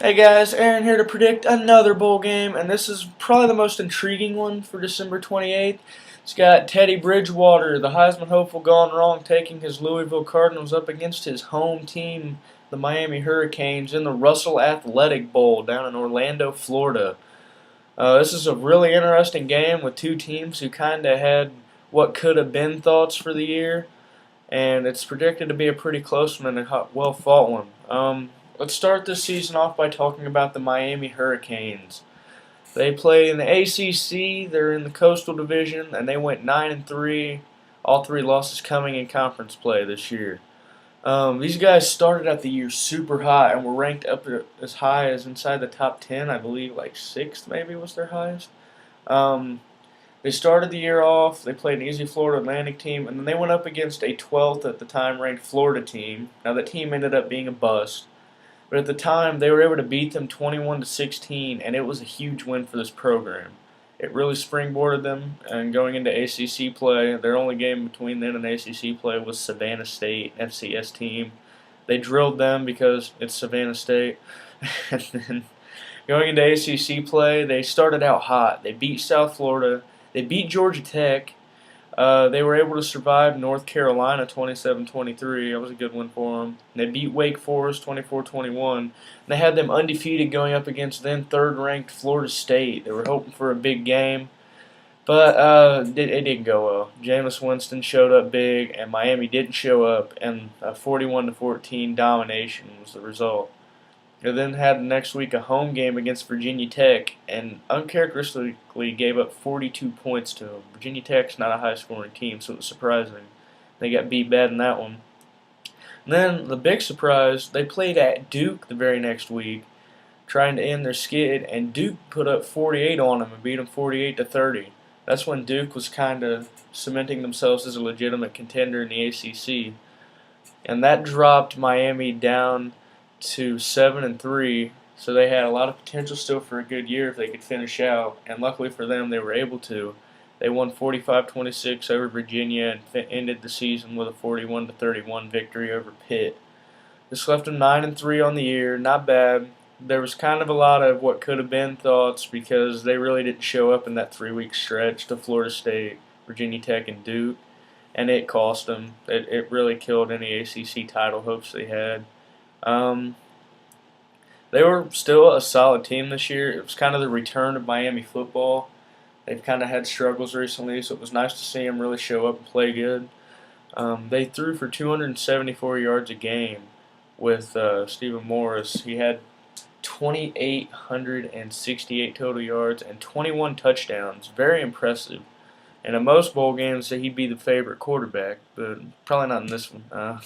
Hey guys, Aaron here to predict another bowl game, and this is probably the most intriguing one for December 28th. It's got Teddy Bridgewater, the Heisman hopeful, gone wrong, taking his Louisville Cardinals up against his home team, the Miami Hurricanes, in the Russell Athletic Bowl down in Orlando, Florida. This is a really interesting game with two teams who kind of had what could have been thoughts for the year, and it's predicted to be a pretty close one and a well-fought one. Let's start this season off by talking about the Miami Hurricanes. They play in the ACC. They're in the Coastal Division, and they went 9-3. All three losses coming in conference play this year. These guys started out the year super high and were ranked up as high as inside the top 10. I believe like sixth maybe was their highest. They started the year off. They played an easy Florida Atlantic team, and then they went up against a 12th at the time ranked Florida team. Now that team ended up being a bust. But at the time, they were able to beat them 21-16, and it was a huge win for this program. It really springboarded them, and going into ACC play, their only game between then and ACC play was Savannah State, FCS team. They drilled them because it's Savannah State. And then going into ACC play, they started out hot. They beat South Florida. They beat Georgia Tech. They were able to survive North Carolina 27-23. That was a good win for them. They beat Wake Forest 24-21. They had them undefeated going up against then third-ranked Florida State. They were hoping for a big game, but it didn't go well. Jameis Winston showed up big, and Miami didn't show up, and a 41-14 domination was the result. They then had next week a home game against Virginia Tech, and uncharacteristically gave up 42 points to them. Virginia Tech's not a high-scoring team, so it was surprising. They got beat bad in that one. And then the big surprise, they played at Duke the very next week, trying to end their skid, and Duke put up 48 on them and beat them 48-30. That's when Duke was kind of cementing themselves as a legitimate contender in the ACC, and that dropped Miami down to 7-3, so they had a lot of potential still for a good year if they could finish out, and luckily for them, they were able to. They won 45-26 over Virginia and ended the season with a 41-31 victory over Pitt. This left them 9-3 on the year, not bad. There was kind of a lot of what could have been thoughts because they really didn't show up in that 3-week stretch to Florida State, Virginia Tech, and Duke, and it cost them. It really killed any ACC title hopes they had. They were still a solid team this year. It was kind of the return of Miami football. They've kind of had struggles recently, so it was nice to see them really show up and play good. They threw for 274 yards a game with Stephen Morris. He had 2,868 total yards and 21 touchdowns. Very impressive. And in most bowl games, he'd be the favorite quarterback, but probably not in this one.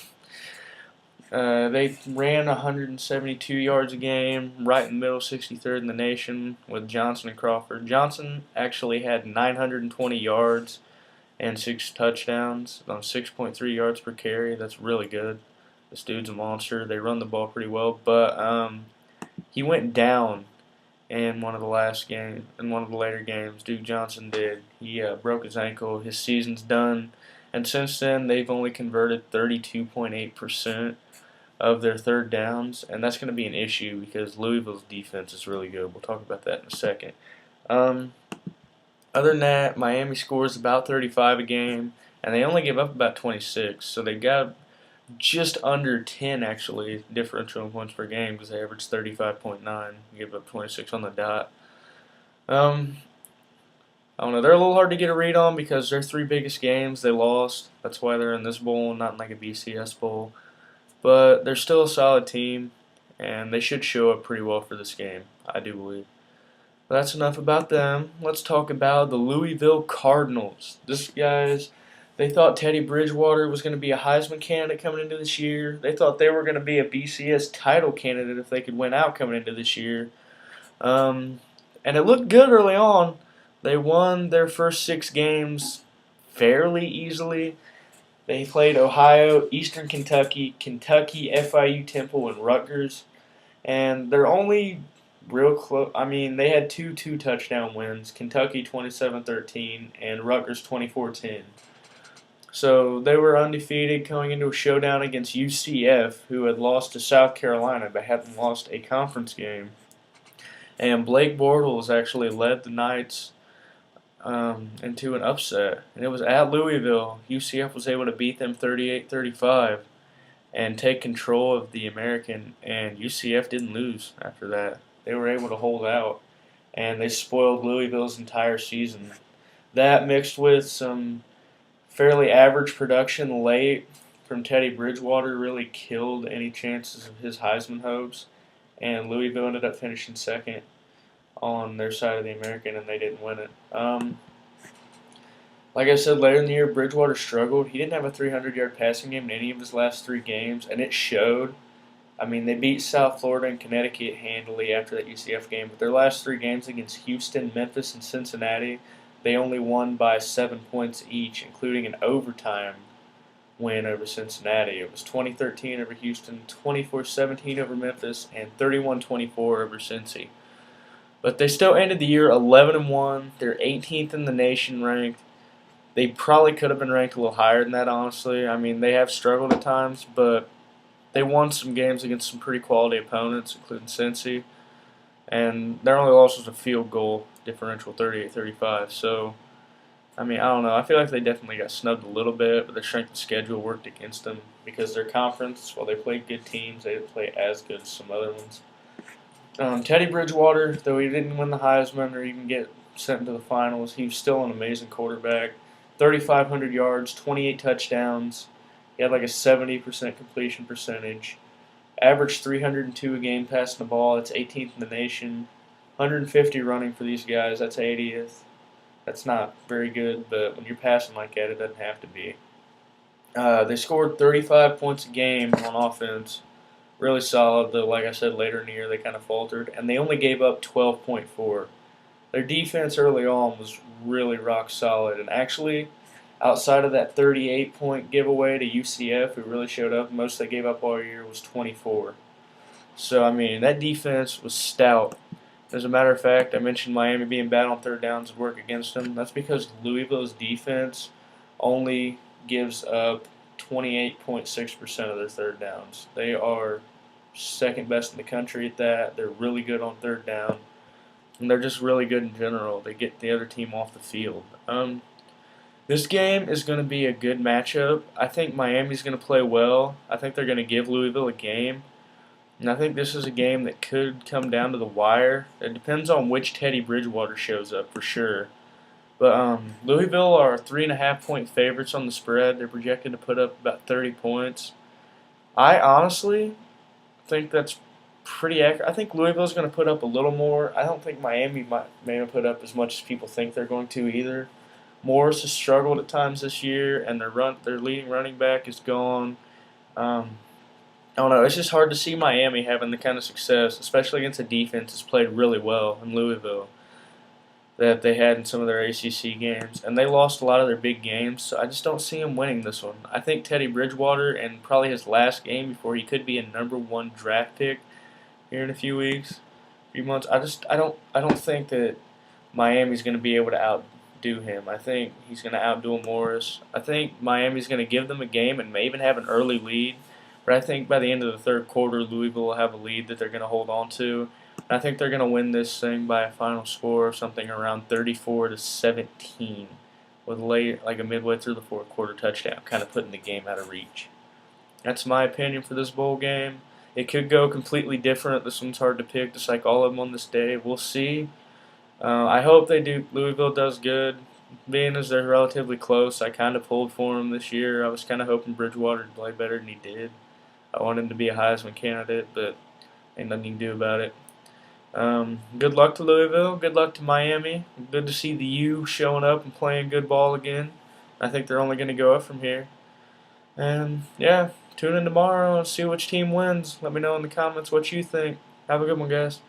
They ran 172 yards a game, right in the middle, 63rd in the nation, with Johnson and Crawford. Johnson actually had 920 yards and 6 touchdowns on 6.3 yards per carry. That's really good. This dude's a monster. They run the ball pretty well, but he went down in one of the later games. Duke Johnson did. He broke his ankle. His season's done, and since then they've only converted 32.8% of their third downs, and that's going to be an issue because Louisville's defense is really good. We'll talk about that in a second. Other than that, Miami scores about 35 a game, and they only give up about 26, so they got just under 10, actually, differential in points per game because they average 35.9, give up 26 on the dot. I don't know. They're a little hard to get a read on because their 3 biggest games they lost. That's why they're in this bowl, not in like a BCS bowl. But they're still a solid team, and they should show up pretty well for this game, I do believe. But that's enough about them. Let's talk about the Louisville Cardinals. They thought Teddy Bridgewater was going to be a Heisman candidate coming into this year. They thought they were going to be a BCS title candidate if they could win out coming into this year. And it looked good early on. They won their first 6 games fairly easily. They played Ohio, Eastern Kentucky, FIU, Temple, and Rutgers. And they're only real close. I mean, they had two touchdown wins, Kentucky 27-13 and Rutgers 24-10. So they were undefeated going into a showdown against UCF, who had lost to South Carolina but hadn't lost a conference game. And Blake Bortles actually led the Knights into an upset, and it was at Louisville. UCF was able to beat them 38-35 and take control of the American, and UCF didn't lose after that. They were able to hold out, and they spoiled Louisville's entire season. That mixed with some fairly average production late from Teddy Bridgewater really killed any chances of his Heisman hopes, and Louisville ended up finishing second on their side of the American, and they didn't win it. Like I said, later in the year, Bridgewater struggled. He didn't have a 300-yard passing game in any of his last 3 games, and it showed. I mean, they beat South Florida and Connecticut handily after that UCF game, but their last 3 games against Houston, Memphis, and Cincinnati, they only won by 7 points each, including an overtime win over Cincinnati. It was 20-13 over Houston, 24-17 over Memphis, and 31-24 over Cincy. But they still ended the year 11-1. They're 18th in the nation ranked. They probably could have been ranked a little higher than that, honestly. I mean, they have struggled at times, but they won some games against some pretty quality opponents, including Cincy. And their only loss was a field goal differential, 38-35. So, I mean, I don't know. I feel like they definitely got snubbed a little bit, but their strength of schedule worked against them because their conference, while they played good teams, they didn't play as good as some other ones. Teddy Bridgewater, though he didn't win the Heisman or even get sent into the finals, he was still an amazing quarterback. 3,500 yards, 28 touchdowns. He had like a 70% completion percentage. Averaged 302 a game passing the ball. That's 18th in the nation. 150 running for these guys. That's 80th. That's not very good, but when you're passing like that, it doesn't have to be. They scored 35 points a game on offense. Really solid, though, like I said, later in the year they kind of faltered. And they only gave up 12.4. Their defense early on was really rock solid. And actually, outside of that 38-point giveaway to UCF, who really showed up, most they gave up all year was 24. So, I mean, that defense was stout. As a matter of fact, I mentioned Miami being bad on third downs would work against them. That's because Louisville's defense only gives up 28.6% of their third downs. They are second best in the country at that. They're really good on third down. And they're just really good in general. They get the other team off the field. This game is going to be a good matchup. I think Miami's going to play well. I think they're going to give Louisville a game. And I think this is a game that could come down to the wire. It depends on which Teddy Bridgewater shows up for sure. But Louisville are 3.5-point favorites on the spread. They're projected to put up about 30 points. I honestly think that's pretty accurate. I think Louisville's going to put up a little more. I don't think Miami may put up as much as people think they're going to either. Morris has struggled at times this year, and their leading running back is gone. I don't know. It's just hard to see Miami having the kind of success, especially against a defense that's played really well in Louisville, that they had in some of their ACC games. And they lost a lot of their big games, so I just don't see them winning this one. I think Teddy Bridgewater, and probably his last game before he could be a #1 draft pick here in a few weeks, few months, I don't think that Miami's going to be able to outdo him. I think he's going to outdo Morris. I think Miami's going to give them a game and may even have an early lead. But I think by the end of the third quarter, Louisville will have a lead that they're going to hold on to. And I think they're going to win this thing by a final score of something around 34-17, with like a midway through the fourth quarter touchdown, kind of putting the game out of reach. That's my opinion for this bowl game. It could go completely different. This one's hard to pick, just like all of them on this day. We'll see. I hope Louisville does good. Being as they're relatively close, I kind of pulled for them this year. I was kind of hoping Bridgewater would play better than he did. I want him to be a Heisman candidate, but ain't nothing you can do about it. Good luck to Louisville. Good luck to Miami. Good to see the U showing up and playing good ball again. I think they're only going to go up from here. And, yeah, tune in tomorrow and see which team wins. Let me know in the comments what you think. Have a good one, guys.